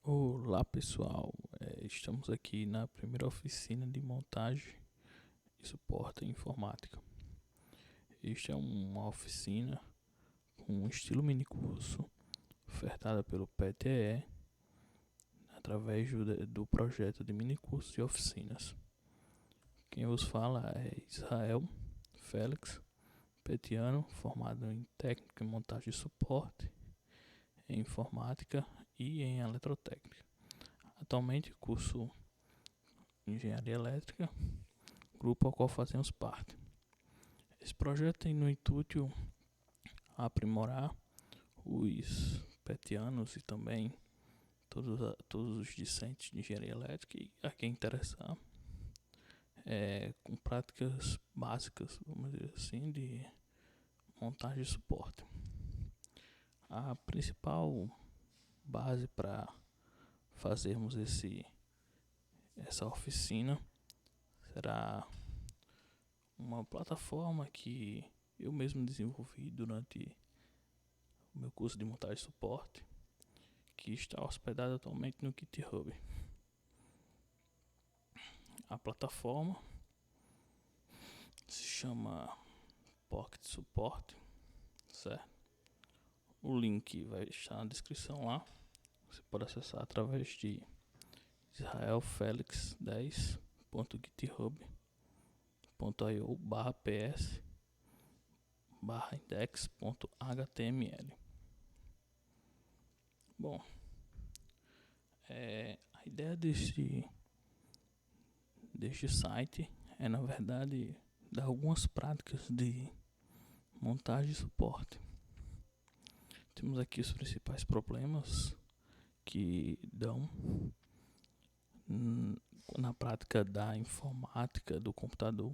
Olá pessoal, estamos aqui na primeira oficina de montagem e suporte em informática. Esta é uma oficina com estilo minicurso ofertada pelo PTE através do projeto de minicursos e oficinas. Quem vos fala é Israel Félix Petiano, formado em técnica em montagem e suporte em informática e em eletrotécnica. Atualmente curso Engenharia Elétrica, grupo ao qual fazemos parte. Esse projeto tem no intuito aprimorar os petianos e também todos os discentes de engenharia elétrica e a quem interessar com práticas básicas, vamos dizer assim, de montagem e suporte. A principal base para fazermos essa oficina será uma plataforma que eu mesmo desenvolvi durante o meu curso de montagem e suporte, que está hospedada atualmente no GitHub. A plataforma se chama Pocket Support, certo? O link vai estar na descrição lá. Você pode acessar através de israelfelix10.github.io/ps/index.html. Bom, a ideia deste site é, na verdade, dar algumas práticas de montagem e suporte. Temos aqui os principais problemas que dão na prática da informática do computador,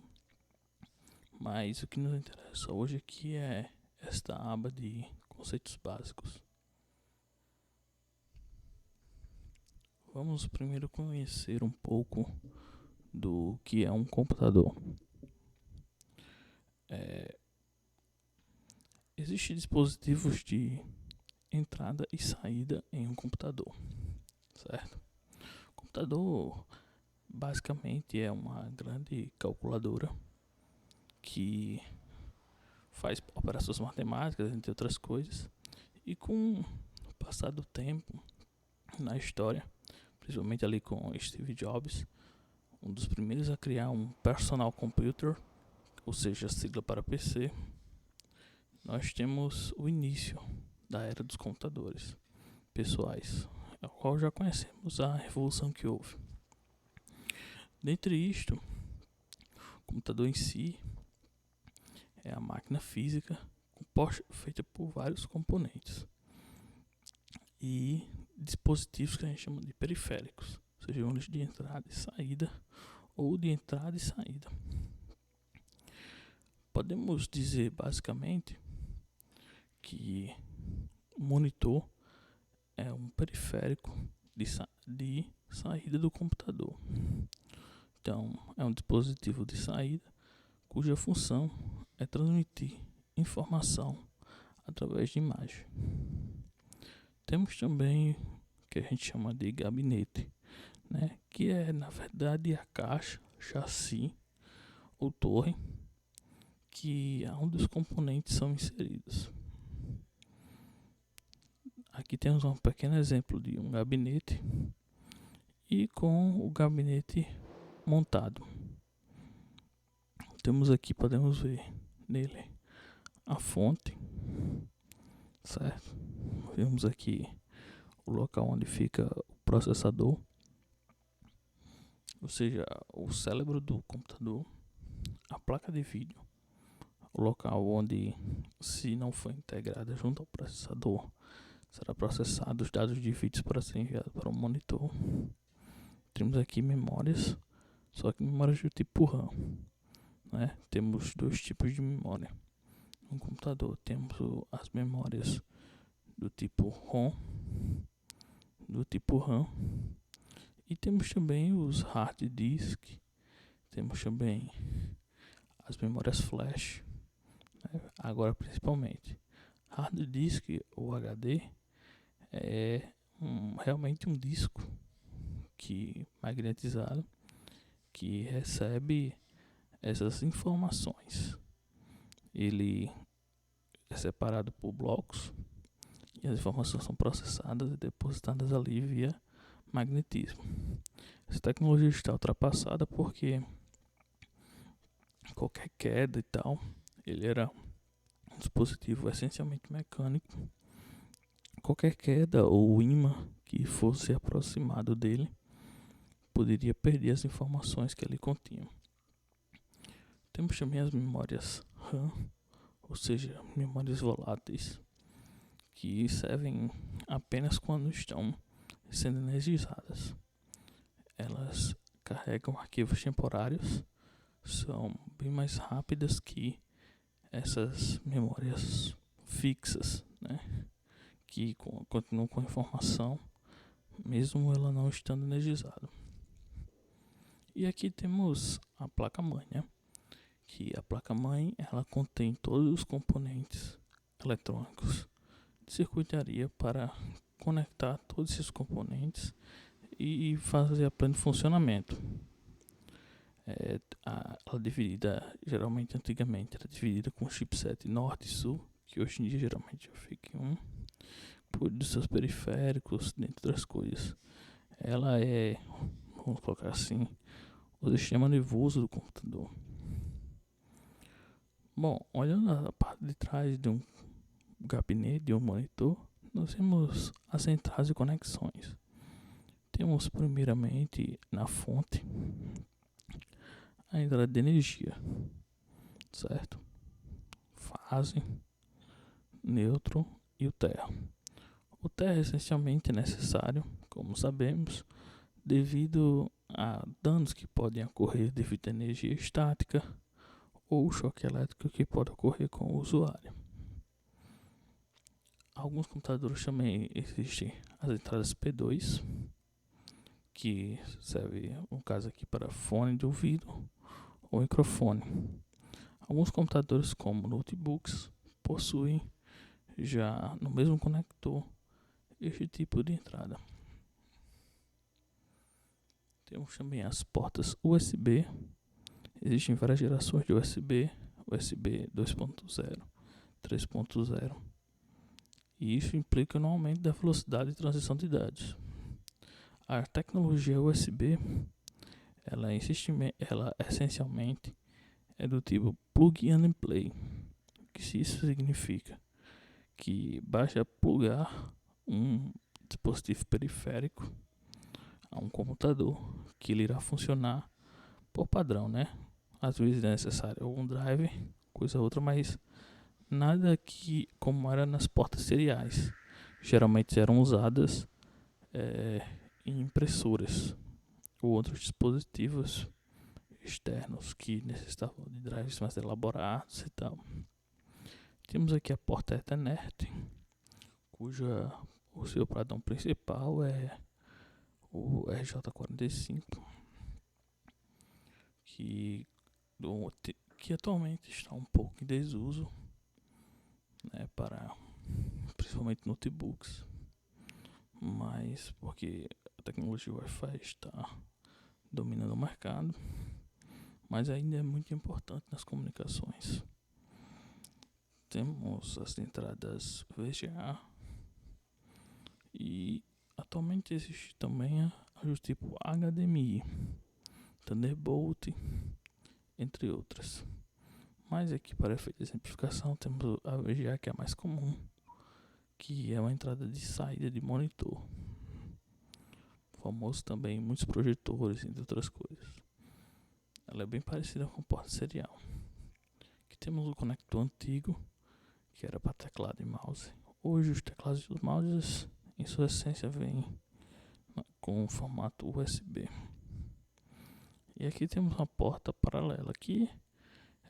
mas o que nos interessa hoje aqui é esta aba de conceitos básicos. Vamos primeiro conhecer um pouco do que é um computador. Existem dispositivos de entrada e saída em um computador, certo? O computador basicamente é uma grande calculadora que faz operações matemáticas, entre outras coisas, e com o passar do tempo na história, principalmente ali com Steve Jobs, um dos primeiros a criar um personal computer, ou seja, sigla para PC, nós temos o início da era dos computadores pessoais, a qual já conhecemos a revolução que houve. Dentre isto, o computador em si é a máquina física feita por vários componentes e dispositivos que a gente chama de periféricos, sejam eles de entrada e saída ou de entrada e saída. Podemos dizer basicamente que o monitor é um periférico de saída do computador. Então, é um dispositivo de saída cuja função é transmitir informação através de imagem. Temos também o que a gente chama de gabinete, né? Que é, na verdade, a caixa, chassi ou torre que é onde os componentes são inseridos. Aqui temos um pequeno exemplo de um gabinete e com o gabinete montado. Temos aqui, podemos ver nele a fonte, certo? Vemos aqui o local onde fica o processador, ou seja, o cérebro do computador, a placa de vídeo, o local onde, se não for integrada junto ao processador, será processado os dados de vídeo para ser enviado para o monitor. Temos aqui memórias, só que memórias do tipo RAM, né? Temos dois tipos de memória no computador. Temos as memórias do tipo ROM, do tipo RAM, e temos também os hard disk, temos também as memórias flash, né? Agora principalmente hard disk ou HD é um realmente um disco que magnetizado que recebe essas informações. Ele é separado por blocos e as informações são processadas e depositadas ali via magnetismo. Essa tecnologia está ultrapassada porque qualquer queda e tal, ele era um dispositivo essencialmente mecânico. Qualquer queda ou ímã que fosse aproximado dele poderia perder as informações que ele continha. Temos também as memórias RAM, ou seja, memórias voláteis, que servem apenas quando estão sendo energizadas. Elas carregam arquivos temporários, são bem mais rápidas que essas memórias fixas, né? Que continuam com a informação, mesmo ela não estando energizada. E aqui temos a placa-mãe, né? Que a placa-mãe ela contém todos os componentes eletrônicos de circuitaria para conectar todos esses componentes e fazer a pleno funcionamento. Ela é dividida, geralmente antigamente era dividida com chipset norte e sul, que hoje em dia geralmente fica em um, por dos seus periféricos, dentre outras coisas. Ela é, vamos colocar assim, o sistema nervoso do computador. Bom, olhando a parte de trás de um gabinete, de um monitor, nós temos as centrais de conexões. Temos primeiramente na fonte a entrada de energia, certo? Fase, neutro e o terra. O terra é essencialmente necessário, como sabemos, devido a danos que podem ocorrer devido à energia estática ou choque elétrico que pode ocorrer com o usuário. Alguns computadores também existem as entradas P2, que serve, no caso aqui, para fone de ouvido ou microfone. Alguns computadores, como notebooks, possuem já no mesmo conector este tipo de entrada. Temos também as portas USB. Existem várias gerações de USB, USB 2.0, 3.0. E isso implica no aumento da velocidade de transição de dados. A tecnologia USB, ela essencialmente é do tipo plug and play. O que isso significa? Que basta plugar um dispositivo periférico a um computador que ele irá funcionar por padrão, né? Às vezes é necessário algum drive, coisa outra, mas nada que como era nas portas seriais. Geralmente eram usadas em impressoras ou outros dispositivos externos que necessitavam de drives mais elaborados e tal. Temos aqui a porta Ethernet, o seu padrão principal é o RJ45, que atualmente está um pouco em desuso, né, para principalmente notebooks, mas porque a tecnologia Wi-Fi está dominando o mercado, mas ainda é muito importante nas comunicações. Temos as entradas VGA e atualmente existe também a do tipo HDMI, Thunderbolt, entre outras. Mas aqui, para efeito de exemplificação, temos a VGA, que é a mais comum, que é uma entrada de saída de monitor, famoso também em muitos projetores, entre outras coisas. Ela é bem parecida com a porta serial. Aqui temos o conector antigo, que era para teclado e mouse. Hoje os teclados e os mouses, em sua essência, vêm com o formato USB. E aqui temos uma porta paralela, que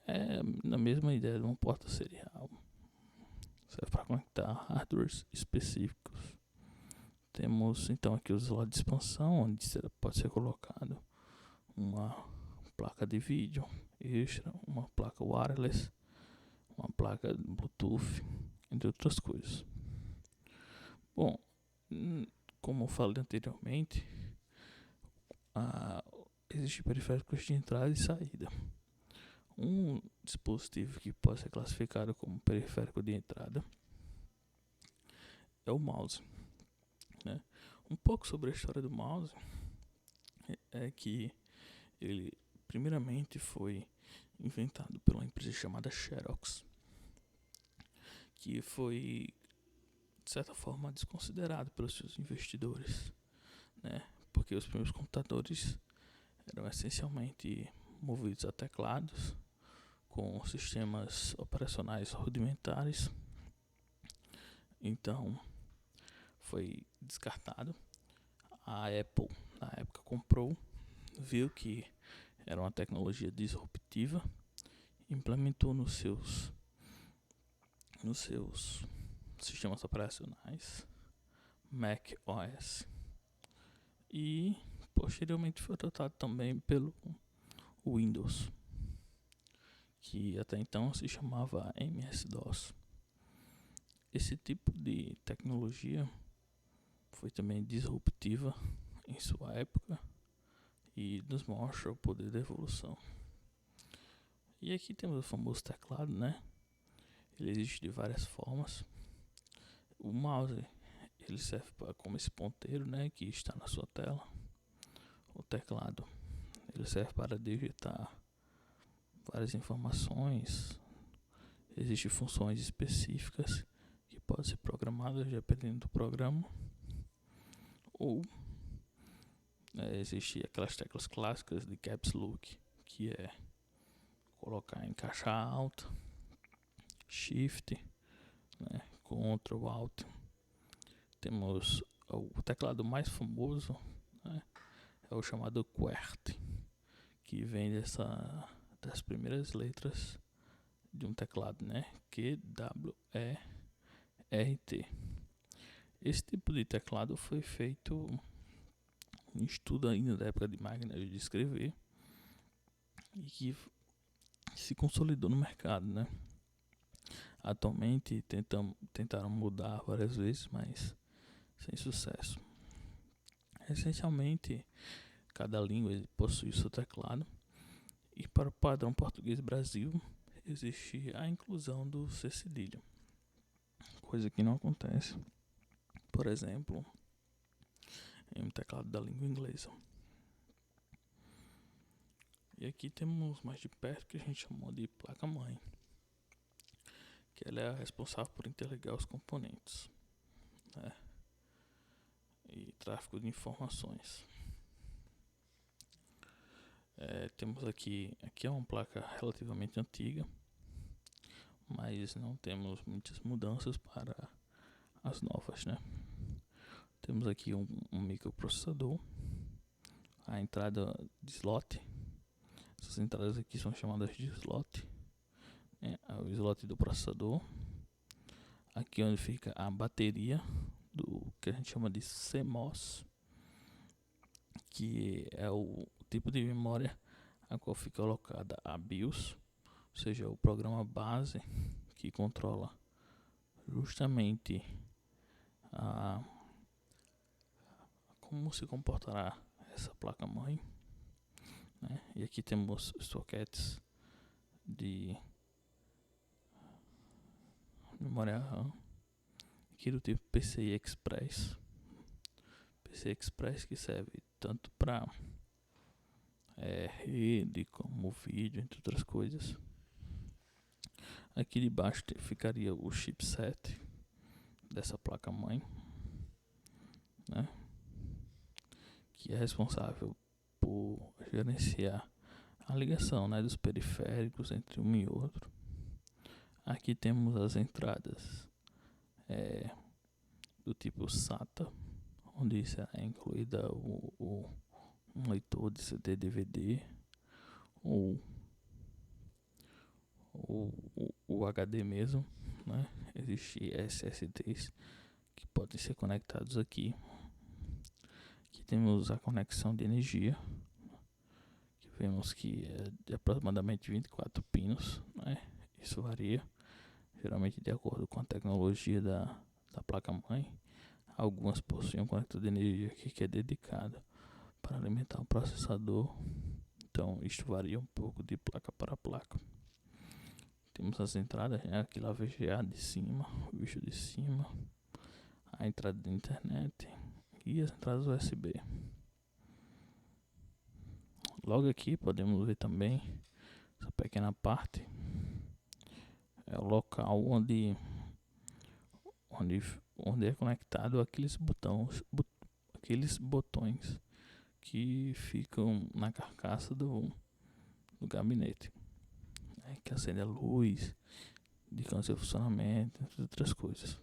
é na mesma ideia de uma porta serial. Serve para conectar hardwares específicos. Temos então aqui os slots de expansão, onde pode ser colocado uma placa de vídeo extra, uma placa wireless, uma placa Bluetooth, entre outras coisas. Bom, como eu falei anteriormente, existem periféricos de entrada e saída. Um dispositivo que pode ser classificado como periférico de entrada é o mouse, né? Um pouco sobre a história do mouse é que ele primeiramente foi inventado por uma empresa chamada Xerox, que foi de certa forma desconsiderado pelos seus investidores, né? Porque os primeiros computadores eram essencialmente movidos a teclados com sistemas operacionais rudimentares. Então foi descartado. A Apple na época comprou, viu que era uma tecnologia disruptiva, implementou nos seus sistemas operacionais Mac OS e posteriormente foi adotado também pelo Windows, que até então se chamava MS-DOS. Esse tipo de tecnologia foi também disruptiva em sua época e nos mostra o poder da evolução. E aqui temos o famoso teclado, né? Ele existe de várias formas. O mouse, ele serve como esse ponteiro, né, que está na sua tela. O teclado, ele serve para digitar várias informações. Existem funções específicas que podem ser programadas dependendo do programa. Ou existem aquelas teclas clássicas de Caps Lock, que é colocar em caixa alta, Shift, né, Ctrl Alt. Temos o teclado mais famoso, né, é o chamado QWERTY, que vem das primeiras letras de um teclado, né, QWERT. Esse tipo de teclado foi feito em estudo ainda da época de máquinas de escrever e que se consolidou no mercado, né? Atualmente tentaram mudar várias vezes, mas sem sucesso. Essencialmente, cada língua possui o seu teclado e para o padrão português Brasil existe a inclusão do C cedilha, coisa que não acontece, por exemplo, em um teclado da língua inglesa. E aqui temos mais de perto que a gente chamou de placa-mãe, que ela é a responsável por interligar os componentes, né, e tráfego de informações. Temos aqui é uma placa relativamente antiga, mas não temos muitas mudanças para as novas, né? Temos aqui um microprocessador, a entrada de slot. Essas entradas aqui são chamadas de slot, né? O slot do processador. Aqui onde fica a bateria do que a gente chama de CMOS, que é o tipo de memória a qual fica alocada a BIOS, ou seja, o programa base que controla justamente como se comportará essa placa-mãe, né? E aqui temos sockets de memória RAM, aqui do tipo PCI Express. PCI Express que serve tanto para rede como vídeo, entre outras coisas. Aqui debaixo ficaria o chipset dessa placa-mãe, né, que é responsável por gerenciar a ligação, né, dos periféricos entre um e outro. Aqui temos as entradas do tipo SATA, onde será incluída um leitor de CD DVD ou o HD mesmo, né? Existem SSDs que podem ser conectados aqui. Aqui temos a conexão de energia, que vemos que é de aproximadamente 24 pinos, né? Isso varia, geralmente de acordo com a tecnologia da placa-mãe. Algumas possuem um conector de energia aqui que é dedicado para alimentar o processador. Então isto varia um pouco de placa para placa. Temos as entradas, né? Aqui lá VGA de cima, o bicho de cima, a entrada de internet e as entradas USB. Logo aqui podemos ver também essa pequena parte, é o local onde é conectado aqueles botões que ficam na carcaça do gabinete, né, que acende a luz, indicando seu funcionamento, entre outras coisas.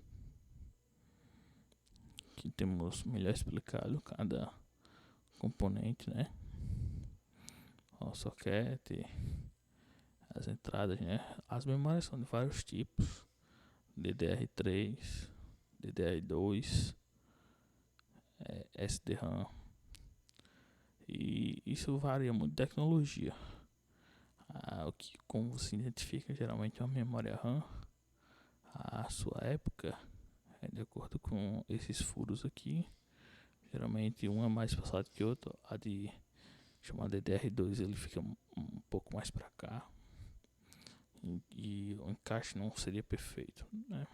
Aqui temos melhor explicado cada componente, né? O soquete, as entradas, né? As memórias são de vários tipos: DDR3, DDR2, SDRAM. E isso varia muito de tecnologia. O que, como se identifica geralmente uma memória RAM, a sua época é de acordo com esses furos aqui. Geralmente uma é mais passada que outra. A de chamada DDR2 ele fica um pouco mais para cá e o encaixe não seria perfeito, né?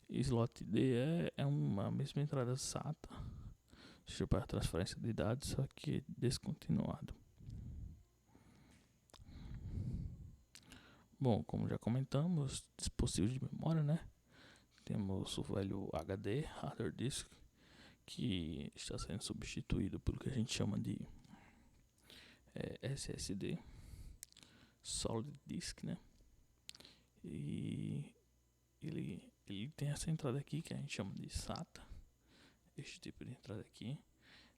Slot D é uma mesma entrada SATA, seja para transferência de dados, só que descontinuado. Bom, como já comentamos, dispositivos de memória, né? Temos o velho HD, Hard Disk, que está sendo substituído pelo que a gente chama de SSD, Solid Disk, né? E ele tem essa entrada aqui que a gente chama de SATA, este tipo de entrada aqui.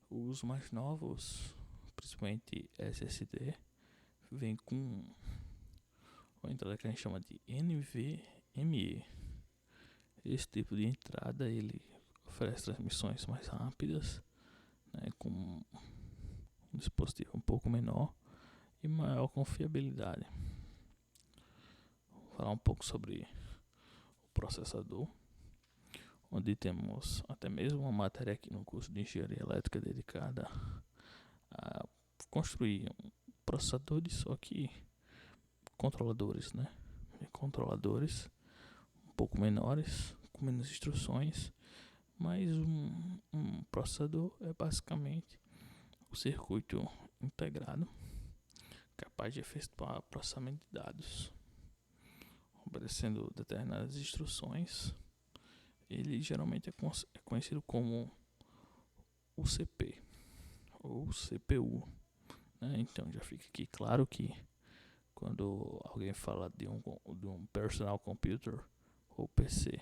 Os mais novos, principalmente SSD, vem com uma entrada que a gente chama de NVMe. Esse tipo de entrada ele oferece transmissões mais rápidas, né, com um dispositivo um pouco menor e maior confiabilidade. Vou falar um pouco sobre o processador, onde temos até mesmo uma matéria aqui no curso de engenharia elétrica dedicada a construir processadores, só que controladores, né? Controladores um pouco menores, com menos instruções, mas um processador é basicamente o circuito integrado capaz de efetuar processamento de dados, obedecendo determinadas instruções. Ele geralmente é conhecido como o CP ou CPU, né? Então já fica aqui claro que quando alguém fala de um personal computer ou PC,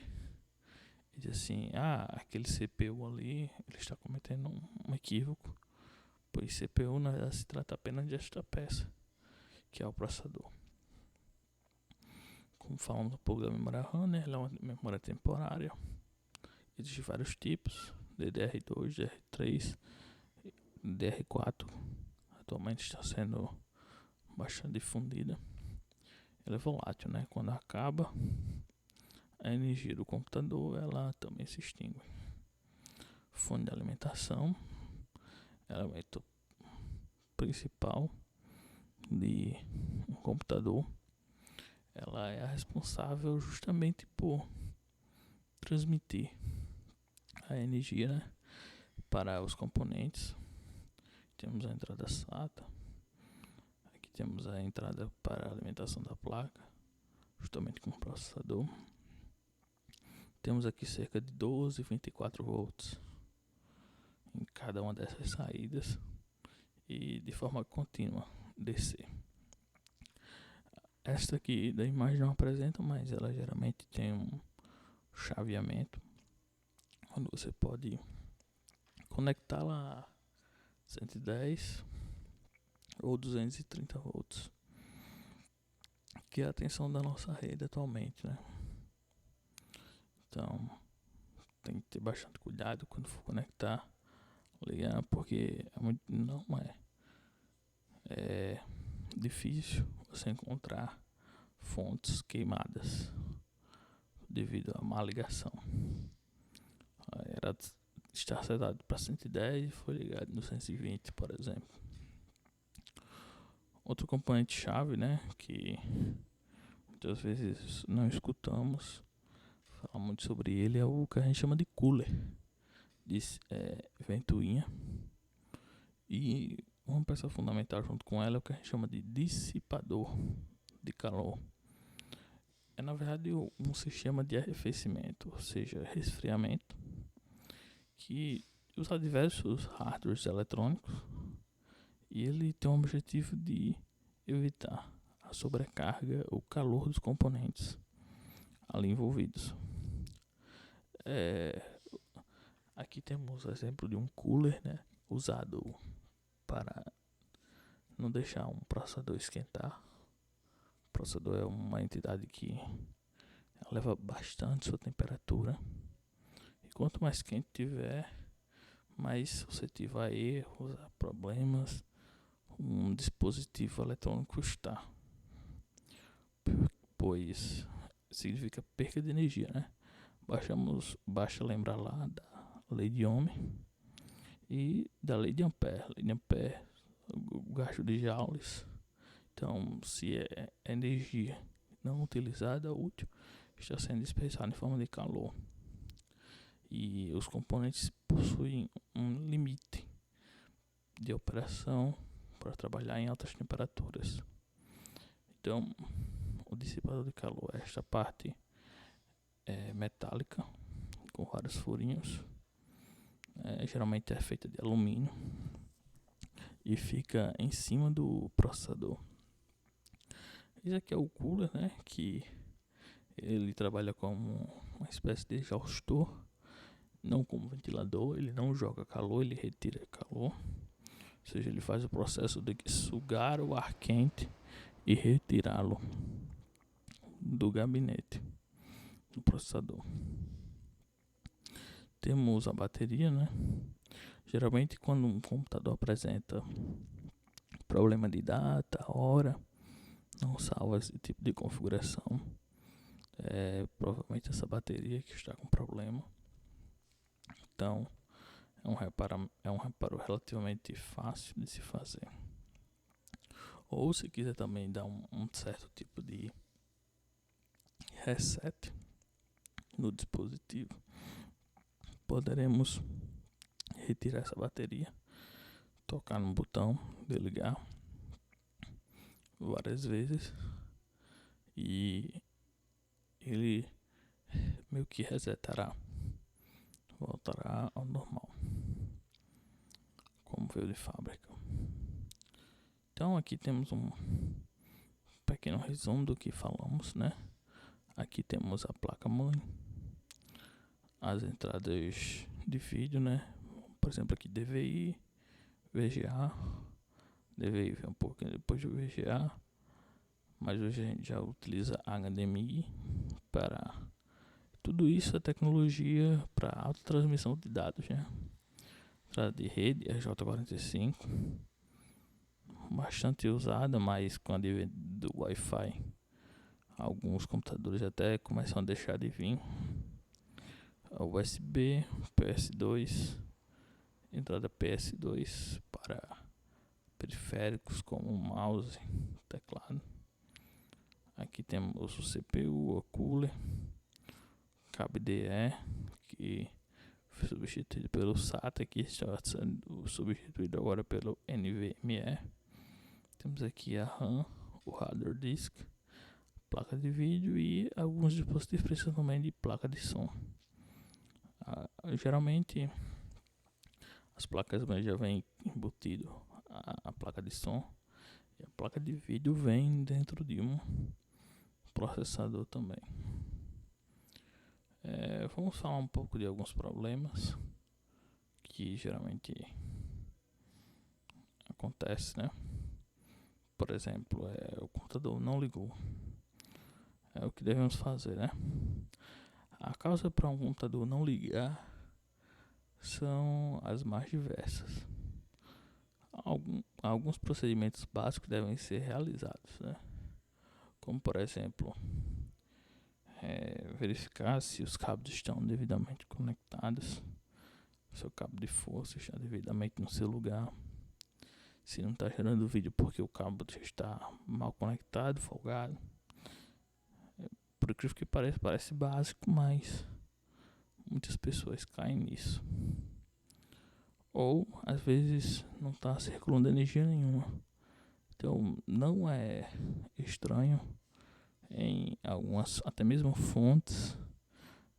diz assim: aquele CPU ali ele está cometendo um equívoco, pois CPU na verdade se trata apenas desta peça, que é o processador. Como falamos um pouco da memória RAM, né? Ela é uma memória temporária. Existem vários tipos: DDR2, DDR3, DDR4. Atualmente está sendo bastante difundida. Ela é volátil, né? Quando acaba a energia do computador, ela também se extingue. Fonte de alimentação, elemento principal de um computador. Ela é a responsável justamente por transmitir a energia, né, para os componentes. Temos a entrada SATA, aqui temos a entrada para a alimentação da placa, justamente com o processador. Temos aqui cerca de 12 e 24 volts em cada uma dessas saídas e de forma contínua DC. Esta aqui da imagem não apresenta, mas ela geralmente tem um chaveamento onde você pode conectá-la a 110 ou 230 volts, que é a tensão da nossa rede atualmente, né? Então tem que ter bastante cuidado quando for conectar, ligar, porque não é difícil você encontrar fontes queimadas devido à má ligação. era estar setado para 110 e foi ligado no 120, por exemplo. Outro componente chave, né, que muitas vezes não escutamos falar muito sobre ele, é o que a gente chama de cooler, de ventoinha. E uma peça fundamental junto com ela é o que a gente chama de dissipador de calor. É na verdade um sistema de arrefecimento, ou seja, resfriamento, que usa diversos hardwares eletrônicos e ele tem o objetivo de evitar a sobrecarga ou calor dos componentes ali envolvidos. Aqui temos o exemplo de um cooler, né, usado para não deixar um processador esquentar. O processador é uma entidade que eleva bastante sua temperatura. E quanto mais quente tiver, mais suscetível a erros, a problemas um dispositivo eletrônico está. Pois significa perca de energia, né? Basta lembrar lá da lei de Ohm e da lei de Ampere. Lei de Ampere, o gasto de joules. Então, se é energia não utilizada, útil, está sendo dispersada em forma de calor. E os componentes possuem um limite de operação para trabalhar em altas temperaturas. Então, o dissipador de calor é esta parte metálica com vários furinhos. Geralmente é feita de alumínio e fica em cima do processador. Esse aqui é o cooler, né, que ele trabalha como uma espécie de exaustor, não como ventilador. Ele não joga calor, ele retira calor. Ou seja, ele faz o processo de sugar o ar quente e retirá-lo do gabinete do processador. Temos a bateria, né? Geralmente quando um computador apresenta problema de data, hora, não salva esse tipo de configuração, provavelmente essa bateria que está com problema. Então é um reparo relativamente fácil de se fazer. Ou se quiser também dar um certo tipo de reset no dispositivo, poderemos retirar essa bateria, tocar no botão de ligar várias vezes e ele meio que resetará, voltará ao normal, como veio de fábrica. Então aqui temos um pequeno resumo do que falamos, né? Aqui temos a placa-mãe, as entradas de vídeo, né? Por exemplo, aqui DVI, VGA. DVI vem um pouquinho depois do VGA, mas hoje a gente já utiliza HDMI para tudo isso. É tecnologia para alta transmissão de dados, né? Entrada de rede RJ45, bastante usada, mas com a advento do Wi-Fi, alguns computadores até começam a deixar de vir. USB, PS2, entrada PS2 para periféricos como mouse, teclado. Aqui temos o CPU, o cooler, cabo DE, que foi substituído pelo SATA, que está sendo substituído agora pelo NVMe. Temos aqui a RAM, o hard disk, placa de vídeo e alguns dispositivos precisam também de placa de som. Geralmente as placas já vêm embutido a placa de som, e a placa de vídeo vem dentro de um processador também. Vamos falar um pouco de alguns problemas que geralmente acontece, né? Por exemplo, o computador não ligou. O que devemos fazer, né? A causa para um computador não ligar são as mais diversas. Alguns procedimentos básicos devem ser realizados, né? Como por exemplo, verificar se os cabos estão devidamente conectados, seu cabo de força está devidamente no seu lugar, se não está gerando vídeo porque o cabo está mal conectado, folgado. Por incrível que pareça, parece básico, mas muitas pessoas caem nisso. Ou às vezes não está circulando energia nenhuma. Então não é estranho em algumas, até mesmo fontes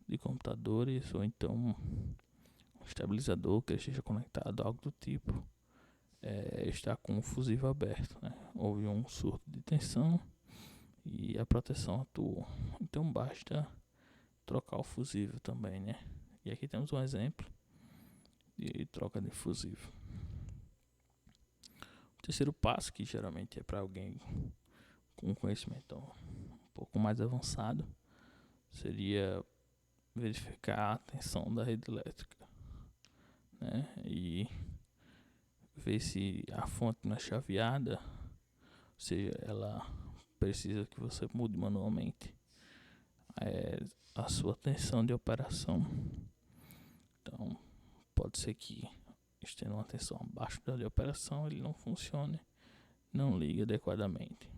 de computadores, ou então um estabilizador que esteja conectado, algo do tipo, está com o fusível aberto, né? Houve um surto de tensão e a proteção atuou. Então basta trocar o fusível também, né? E aqui temos um exemplo de troca de fusível. O terceiro passo, que geralmente é para alguém com conhecimento um pouco mais avançado, seria verificar a tensão da rede elétrica, né? E ver se a fonte não é chaveada, ou seja, ela precisa que você mude manualmente a sua tensão de operação. Então pode ser que estendo uma tensão abaixo da de operação ele não funcione, não liga adequadamente.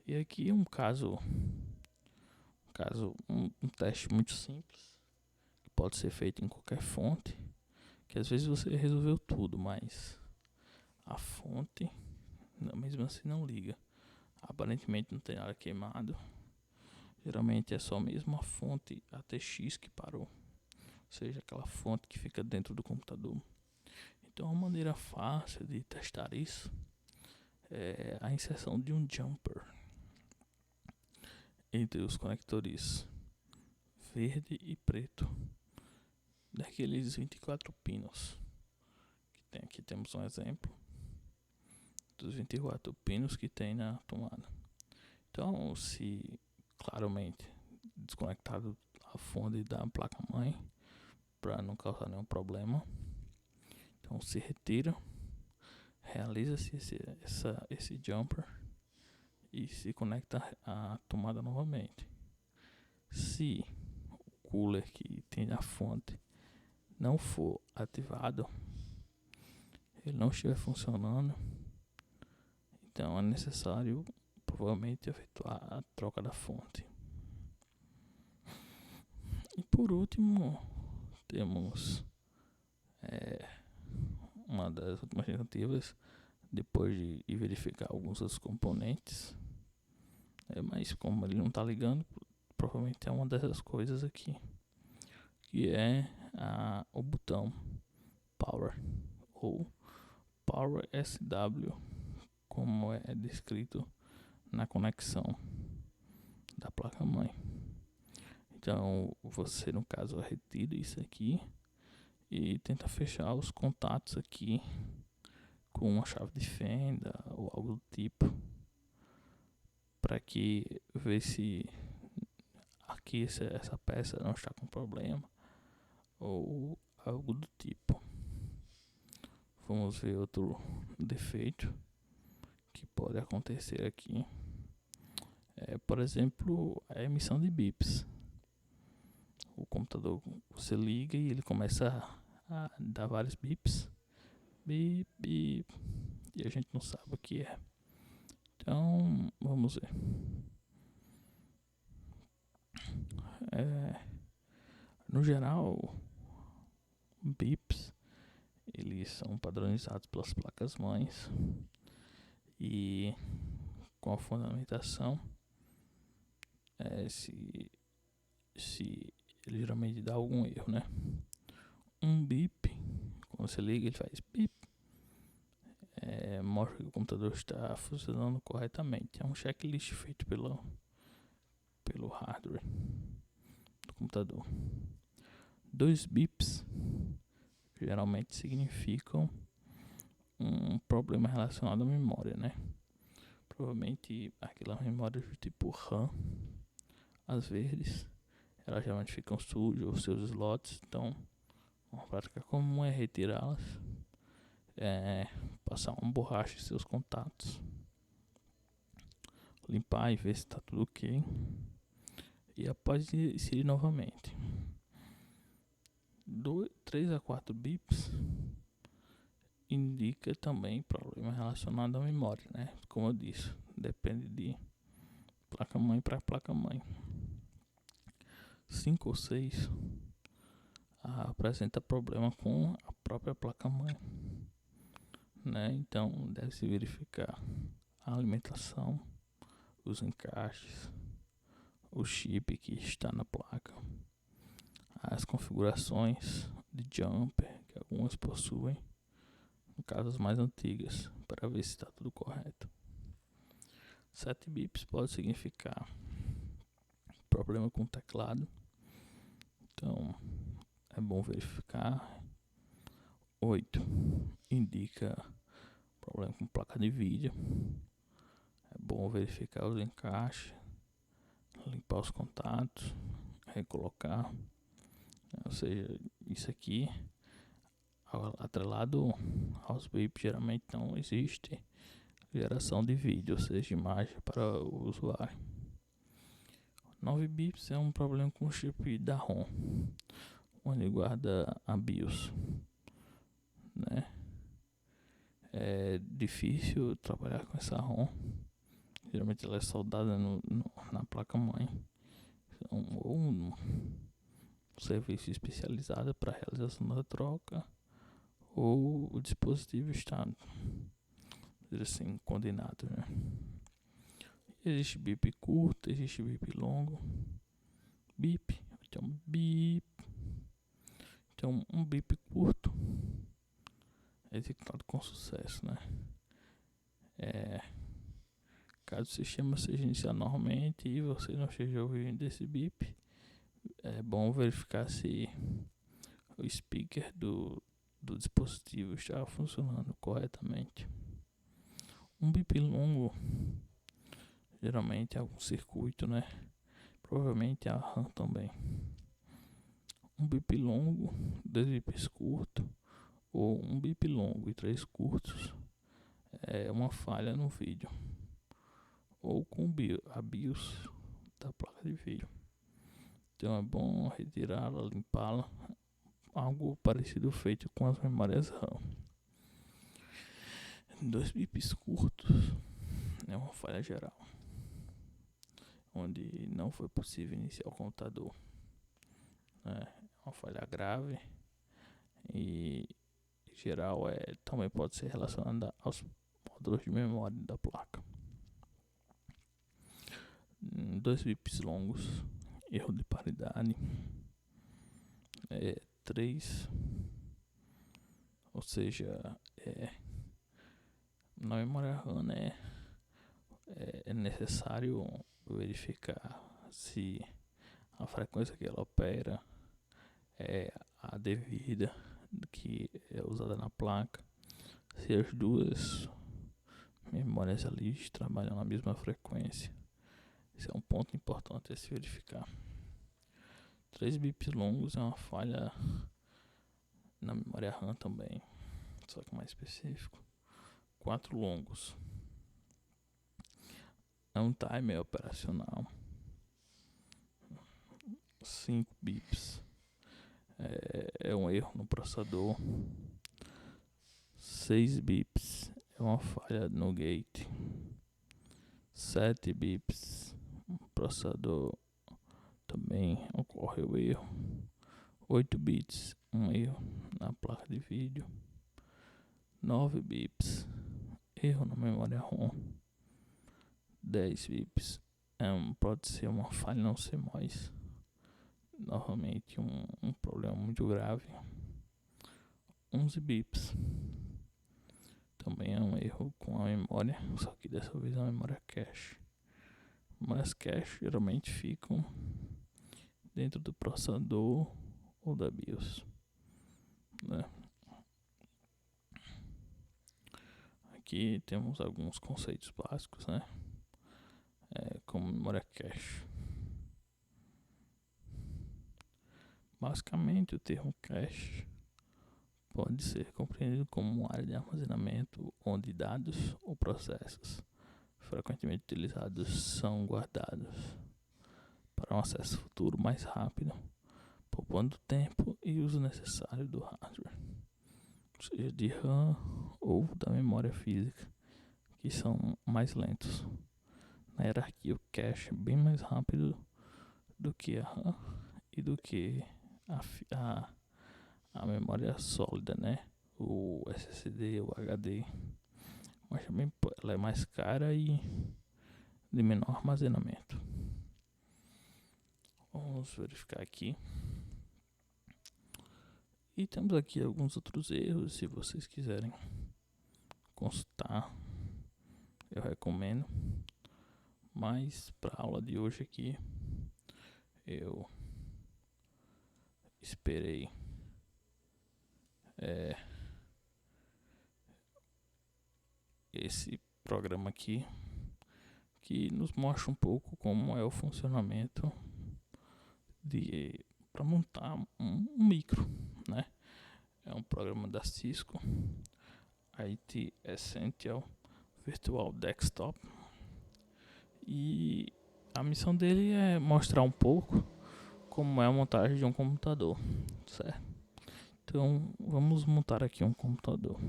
E aqui um teste muito simples, que pode ser feito em qualquer fonte, que às vezes você resolveu tudo, mas a fonte mesmo assim não liga. Aparentemente não tem nada queimado. Geralmente é só mesmo a fonte ATX que parou, ou seja, aquela fonte que fica dentro do computador. Então uma maneira fácil de testar isso é a inserção de um jumper entre os conectores verde e preto, daqueles 24 pinos que tem. Aqui temos um exemplo dos 24 pinos que tem na tomada. Então, se claramente desconectado a fonte da placa-mãe para não causar nenhum problema, então se retira, realiza-se esse jumper e se conecta a tomada novamente. Se o cooler que tem a fonte não for ativado, ele não estiver funcionando, então é necessário provavelmente efetuar a troca da fonte. E por último, temos uma das últimas tentativas, depois de verificar alguns outros componentes, mas como ele não está ligando, provavelmente é uma dessas coisas aqui, que é o botão Power, ou Power SW, como é descrito na conexão da placa-mãe. Então você, no caso, retira isso aqui e tenta fechar os contatos aqui com uma chave de fenda ou algo do tipo, para que ver se aqui essa peça não está com problema ou algo do tipo. Vamos ver outro defeito que pode acontecer aqui. Por exemplo, a emissão de bips. O computador, você liga e ele começa a dar vários bips, bip, bip, e a gente não sabe o que é. Então, vamos ver. No geral, bips eles são padronizados pelas placas-mães e com a fundamentação, se ele geralmente dá algum erro, né? Um bip, quando você liga, ele faz bip, mostra que o computador está funcionando corretamente. É um checklist feito pelo hardware do computador. 2 bips geralmente significam um problema relacionado à memória, né? Provavelmente aquela memória do tipo RAM, as verdes, elas geralmente ficam sujas, os seus slots, então uma prática comum é retirá-las, passar uma borracha em seus contatos, limpar e ver se está tudo ok. e após inserir novamente. 3 a 4 bips indica também problema relacionado à memória, né? Como eu disse, depende de placa-mãe para placa-mãe. 5 ou 6 apresenta problema com a própria placa-mãe, né? Então deve-se verificar a alimentação, os encaixes, o chip que está na placa, as configurações de jumper que algumas possuem, em casas mais antigas, para ver se está tudo correto. 7 bips pode significar problema com o teclado, então é bom verificar. 8 indica problema com placa de vídeo, é bom verificar os encaixes, limpar os contatos, recolocar, ou seja, isso aqui atrelado aos bips. Geralmente não existe geração de vídeo, ou seja, imagem para o usuário. 9 bips é um problema com o chip da ROM, onde guarda a BIOS, né? É difícil trabalhar com essa ROM, geralmente ela é soldada na placa-mãe, ou um serviço especializado para a realização da troca, ou o dispositivo está, assim, condenado, né? Existe bip curto, existe bip longo. Bip, então bip. Então um bip curto é executado com sucesso, né? Caso o sistema seja iniciado normalmente e você não esteja ouvindo esse bip, é bom verificar se o speaker do dispositivo está funcionando corretamente. Um bip longo geralmente é algum circuito, né? Provavelmente a RAM também. Um bip longo, 2 bips curtos, ou um bip longo e 3 curtos é uma falha no vídeo, ou com a BIOS da placa de vídeo. Então é bom retirá-la, limpá-la, algo parecido feito com as memórias RAM. 2 bips curtos é uma falha geral, onde não foi possível iniciar o computador. É uma falha grave e em geral também pode ser relacionada aos módulos de memória da placa. 2 bips longos, erro de paridade. 3, ou seja, na memória RAM, né, é necessário verificar se a frequência que ela opera é a devida, que é usada na placa, se as duas memórias ali trabalham na mesma frequência. Esse é um ponto importante a se verificar. 3 bips longos é uma falha na memória RAM também, só que mais específico. 4 longos é um timer operacional. 5 bips é um erro no processador. 6 bips é uma falha no gate. 7 bips processador também ocorre o erro. 8 bits, um erro na placa de vídeo. 9 bips, erro na memória ROM. 10 bips, pode ser uma falha no CMOS, novamente um problema muito grave. 11 bips, também é um erro com a memória, só que dessa vez é a memória cache. Memórias cache geralmente ficam dentro do processador ou da BIOS, né? Aqui temos alguns conceitos básicos, né? Como memória cache. Basicamente, o termo cache pode ser compreendido como uma área de armazenamento onde dados ou processos frequentemente utilizados são guardados para um acesso futuro mais rápido, poupando tempo e uso necessário do hardware, seja de RAM ou da memória física, que são mais lentos. Na hierarquia, o cache é bem mais rápido do que a RAM e do que a memória sólida, né? O SSD, o HD. Mas também ela é mais cara e de menor armazenamento. Vamos verificar aqui. E temos aqui alguns outros erros. Se vocês quiserem consultar, eu recomendo. Mas para a aula de hoje aqui, eu esperei esse programa aqui, que nos mostra um pouco como é o funcionamento para montar um micro, né? É um programa da Cisco, IT Essential Virtual Desktop, e a missão dele é mostrar um pouco como é a montagem de um computador, certo? Então vamos montar aqui um computador.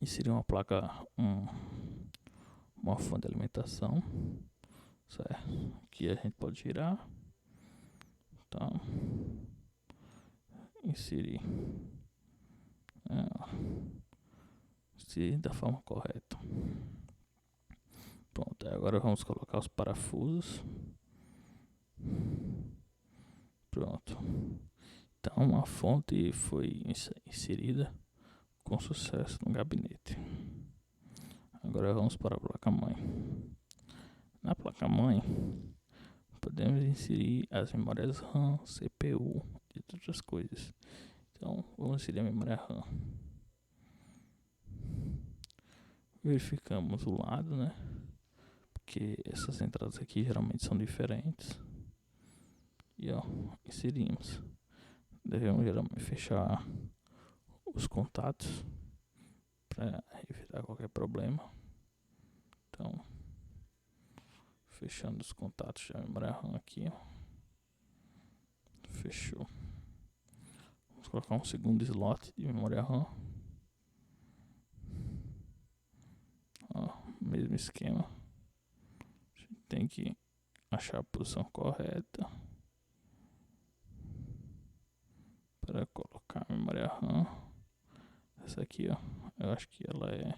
Inserir uma placa, uma fonte de alimentação, certo? Que a gente pode girar. Então, inserir da forma correta. Pronto, agora vamos colocar os parafusos. Pronto. Então a fonte foi inserida com sucesso no gabinete. Agora vamos para a placa-mãe. Na placa-mãe podemos inserir as memórias RAM, CPU e outras coisas. Então vamos inserir a memória RAM. Verificamos o lado, né? Porque essas entradas aqui geralmente são diferentes. E ó, inserimos. Devemos geralmente fechar os contatos para evitar qualquer problema. Então, fechando os contatos da memória RAM aqui, ó. Fechou. Vamos colocar um segundo slot de memória RAM. Ó, mesmo esquema. A gente tem que achar a posição correta para colocar a memória RAM. Essa aqui, ó, eu acho que ela é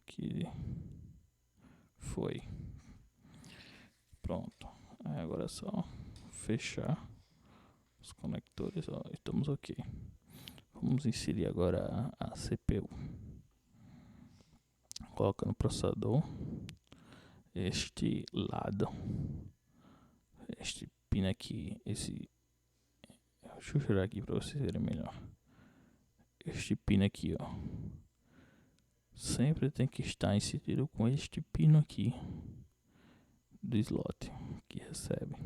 que foi. Pronto. Agora é só fechar os conectores, ó, estamos ok. Vamos inserir agora a CPU. Coloca no processador este lado, este pino aqui, deixa eu girar aqui para vocês verem melhor. Este pino aqui, ó, sempre tem que estar inserido com este pino aqui do slot que recebe.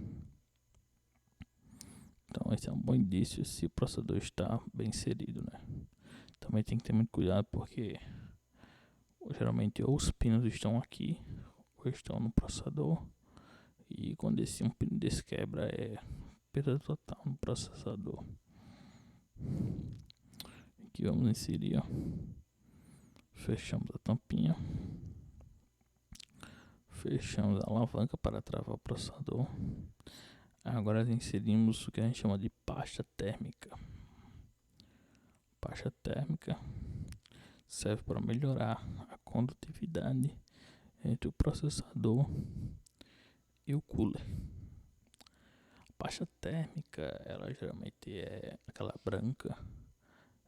Então esse é um bom indício se o processador está bem inserido, né? Também tem que ter muito cuidado porque geralmente ou os pinos estão aqui ou estão no processador, e quando um pino desse quebra é perda total no processador. Aqui vamos inserir, ó. Fechamos a tampinha, fechamos a alavanca para travar o processador. Agora inserimos o que a gente chama de pasta térmica. Pasta térmica serve para melhorar a condutividade entre o processador e o cooler. A pasta térmica, ela geralmente é aquela branca,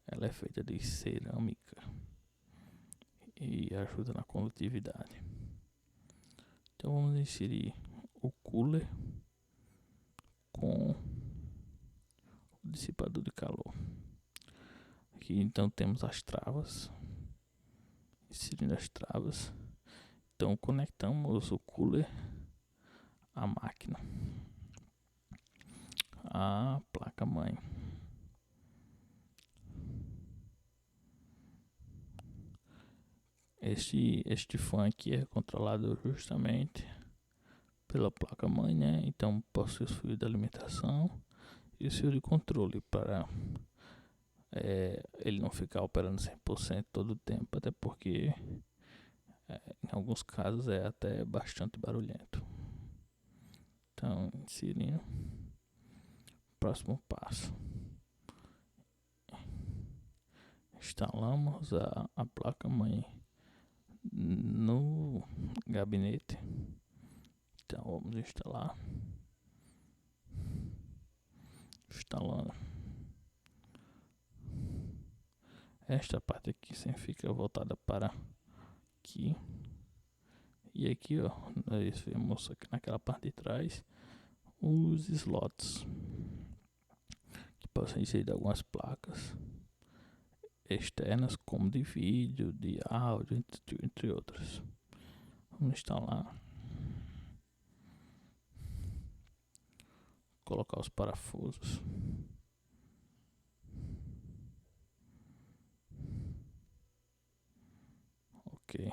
ela é feita de cerâmica e ajuda na condutividade. Então vamos inserir o cooler com o dissipador de calor. Aqui então temos as travas, inserindo as travas. Então conectamos o cooler à máquina, à placa-mãe. Este fã aqui é controlado justamente pela placa-mãe, né? Então possui os fios de alimentação e o fio de controle para ele não ficar operando 100% todo o tempo, até porque em alguns casos é até bastante barulhento. Então, inserindo, próximo passo, instalamos a placa-mãe no gabinete. Então vamos instalar, instalando. Esta parte aqui sempre fica voltada para aqui. E aqui, ó, nós vemos aqui naquela parte de trás os slots que podem ser de algumas placas externas, como de vídeo, de áudio, entre outras. Vamos instalar, colocar os parafusos. Ok.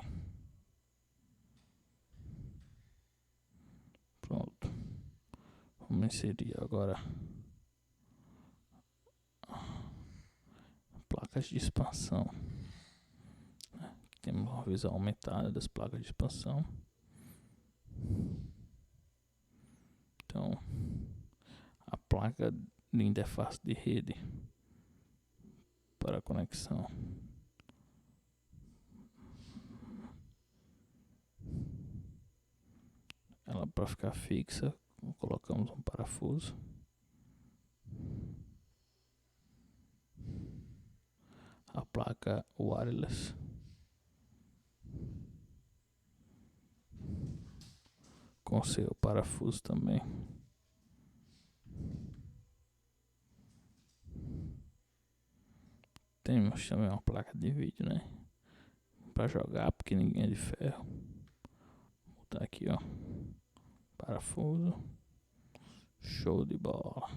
Pronto. Vamos inserir agora placas de expansão. Aqui temos uma visão aumentada das placas de expansão. Então, a placa de interface de rede para conexão. Ela, para ficar fixa, colocamos um parafuso. A placa wireless, com seu parafuso também. Temos também uma placa de vídeo, né? Para jogar, porque ninguém é de ferro. Vou botar aqui, ó, parafuso. Show de bola.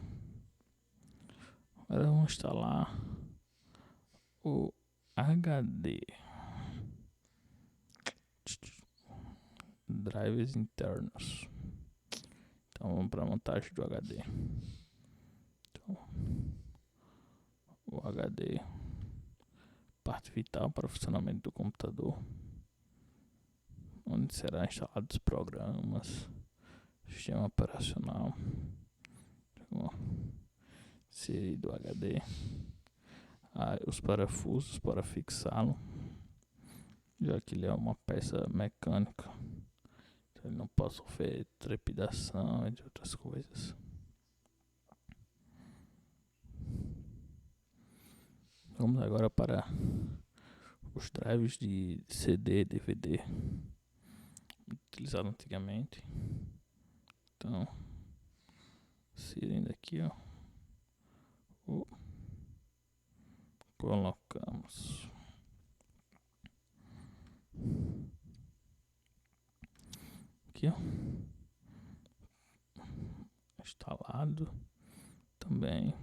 Agora vamos instalar o HD. Drivers internos. Então vamos para a montagem do HD. Então, o HD, parte vital para o funcionamento do computador, onde serão instalados programas, sistema operacional, série do HD, os parafusos para fixá-lo, já que ele é uma peça mecânica, então ele não pode sofrer trepidação, entre outras coisas. Vamos agora para os drives de CD, DVD, utilizados antigamente. Então, inserindo aqui, ó, colocamos. Aqui, ó, instalado também.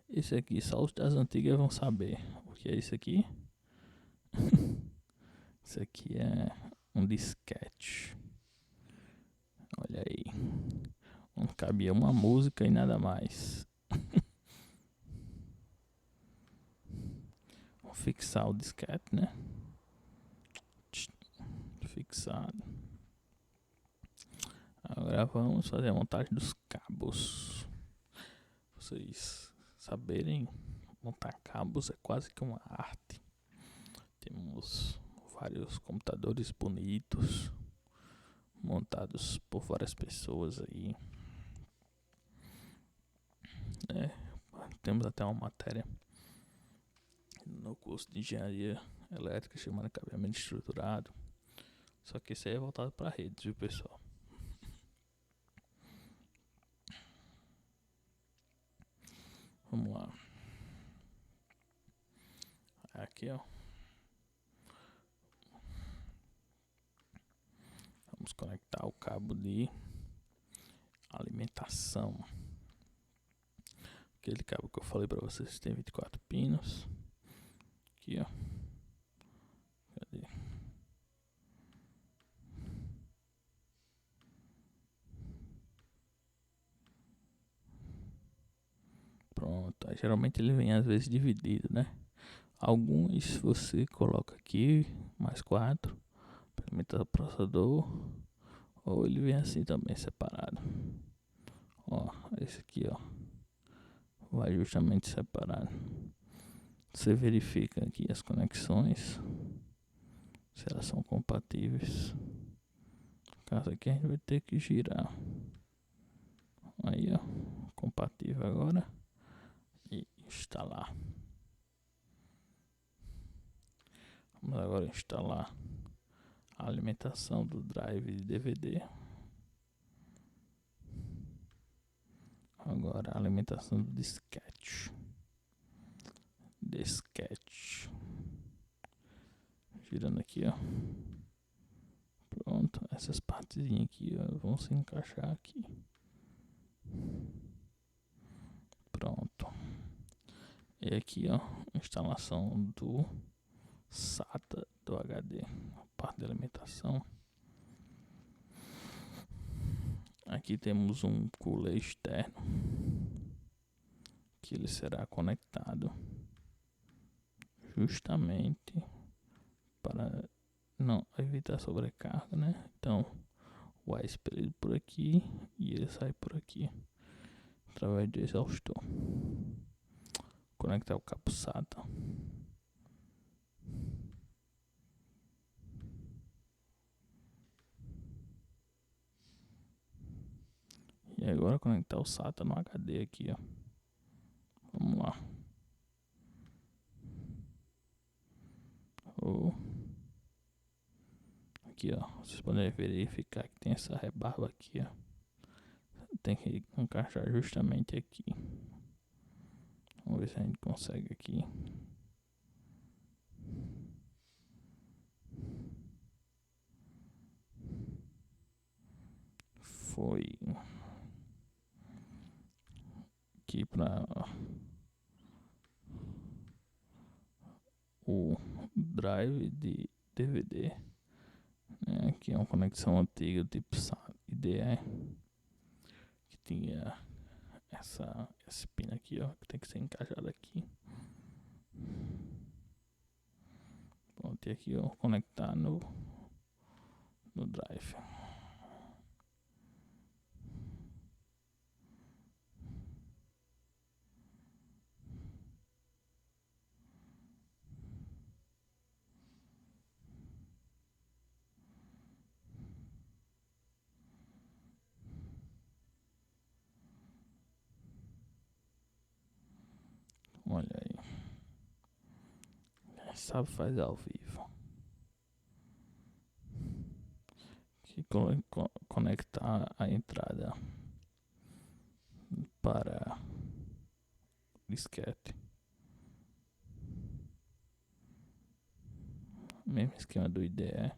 Esse aqui, só os das antigas vão saber o que é isso aqui. Isso aqui é um disquete. Olha aí, onde cabia uma música e nada mais. Vamos fixar o disquete, né? Fixado. Agora vamos fazer a montagem dos cabos. Vocês saberem, montar cabos é quase que uma arte. Temos vários computadores bonitos, montados por várias pessoas aí. Temos até uma matéria no curso de engenharia elétrica chamada cabeamento estruturado. Só que esse aí é voltado para redes, viu, pessoal? Vamos lá. Aqui, ó. Vamos conectar o cabo de alimentação. Aquele cabo que eu falei para vocês tem 24 pinos. Aqui, ó. Geralmente ele vem às vezes dividido, né? Alguns você coloca aqui, mais 4, para alimentar o processador. Ou ele vem assim também, separado. Ó, esse aqui, ó. Vai justamente separado. Você verifica aqui as conexões, se elas são compatíveis. Caso aqui a gente vai ter que girar. Aí, ó, compatível agora. E instalar. Vamos agora instalar a alimentação do drive de DVD. Agora a alimentação do disquete. Girando aqui, ó. Pronto, essas partezinhas aqui, ó, vão se encaixar aqui. Pronto. E aqui, ó, instalação do SATA do HD, a parte de alimentação. Aqui temos um cooler externo que ele será conectado justamente para não evitar sobrecarga, né? Então o ar é expelido por aqui e ele sai por aqui através do exaustor. Conectar o cabo SATA. E agora conectar o SATA no HD aqui, ó. Vamos lá. Aqui, ó. Vocês podem verificar que tem essa rebarba aqui, ó. Tem que encaixar justamente aqui. Vamos ver se a gente consegue aqui. Foi aqui para o drive de DVD, né? Que é uma conexão antiga tipo IDE, que tinha essa pina aqui, ó, que tem que ser encaixada aqui. Pronto, e aqui, ó, conectar no drive. Olha aí. Quem sabe faz ao vivo. Que conectar a entrada para disquete. Mesmo esquema do IDE.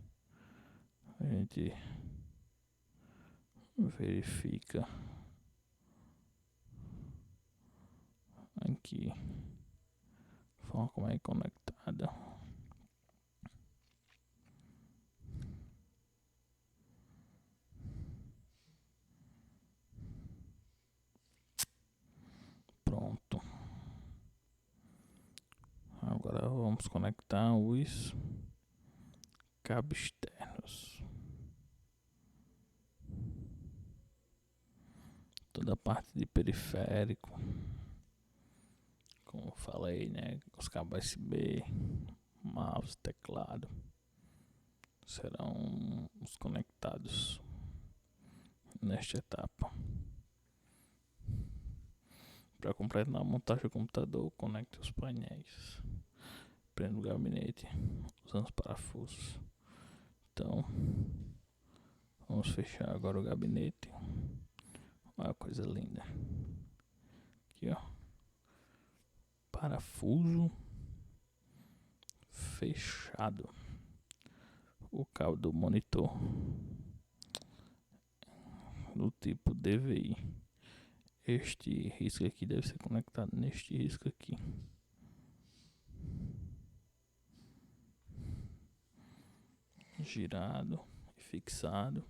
A gente verifica aqui a forma como é conectada. Pronto. Agora vamos conectar os cabos externos. Toda a parte de periférico, como falei, né? Os cabos USB, mouse, teclado serão os conectados nesta etapa. Para completar a montagem do computador, conecte os painéis. Prenda o gabinete usando os parafusos. Então, vamos fechar agora o gabinete. Olha a coisa linda. Aqui, ó. Parafuso fechado. O cabo do monitor do tipo DVI. Este risco aqui deve ser conectado neste risco aqui. Girado e fixado.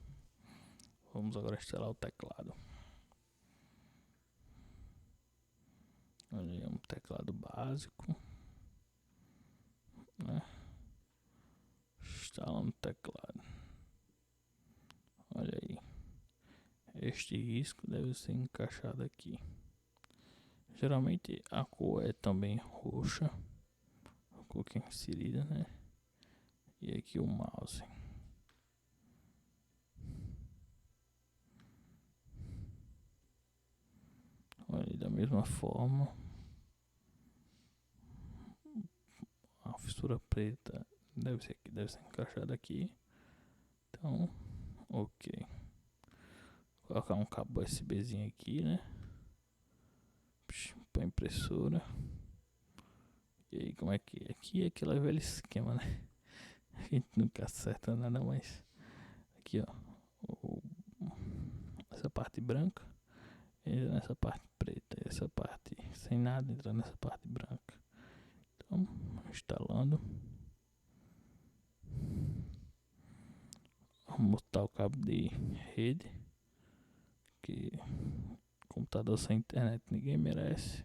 Vamos agora instalar o teclado. Olha aí, um teclado básico, né? Instalando o teclado. Olha aí. Este risco deve ser encaixado aqui. Geralmente a cor é também roxa, a cor que é inserida, né? E aqui o mouse. Olha, da mesma forma, a fissura preta deve ser encaixada aqui. Então, ok. Vou colocar um cabo USBzinho aqui, né? Para impressora. E aí, como é que é? Aqui é aquele velho esquema, né? A gente nunca acerta nada, mas aqui, ó. Essa parte branca entra nessa parte preta. Essa parte sem nada entra nessa parte branca. Então, instalando. Vamos botar o cabo de rede. Que computador sem internet ninguém merece.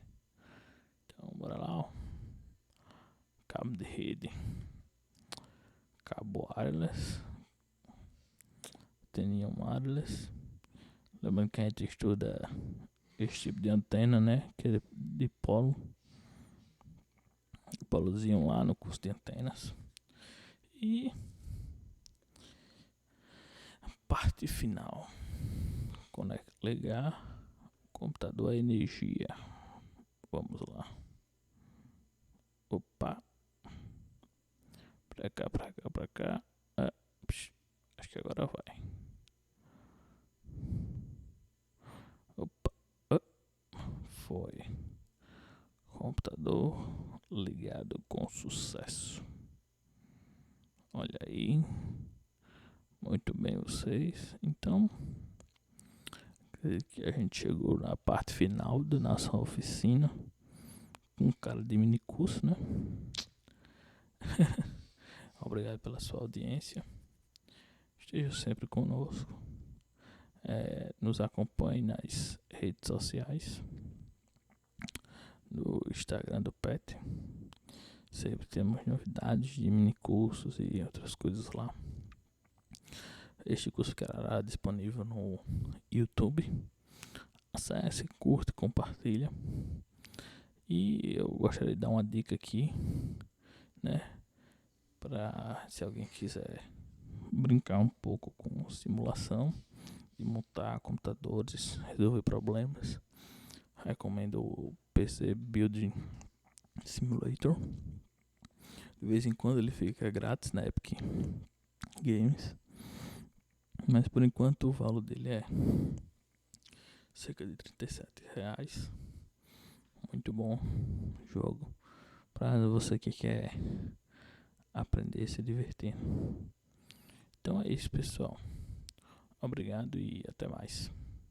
Então, bora lá, ó. Cabo de rede. Cabo wireless. Teninha wireless. Lembrando que a gente estuda esse tipo de antena, né? Que é de polo. Polozinho lá no curso de antenas. E a parte final. Ligar o computador à energia. Vamos lá. Opa. Pra cá, pra cá, pra cá. Acho que agora vai. Opa. Foi. Computador ligado com sucesso. Olha aí. Muito bem vocês. Então, acredito que a gente chegou na parte final da nossa oficina. Com cara de mini curso, né? Obrigado pela sua audiência. Esteja sempre conosco. Nos acompanhe nas redes sociais. No Instagram do PET. Sempre temos novidades de mini cursos e outras coisas lá. Este curso ficará disponível no YouTube. Acesse, curte, compartilha. E eu gostaria de dar uma dica aqui, né? Para se alguém quiser brincar um pouco com simulação e montar computadores, resolver problemas. Recomendo o PC Building Simulator. De vez em quando ele fica grátis na Epic Games. Mas por enquanto o valor dele é cerca de R$37. Muito bom jogo para você que quer aprender e se divertir. Então é isso, pessoal. Obrigado e até mais.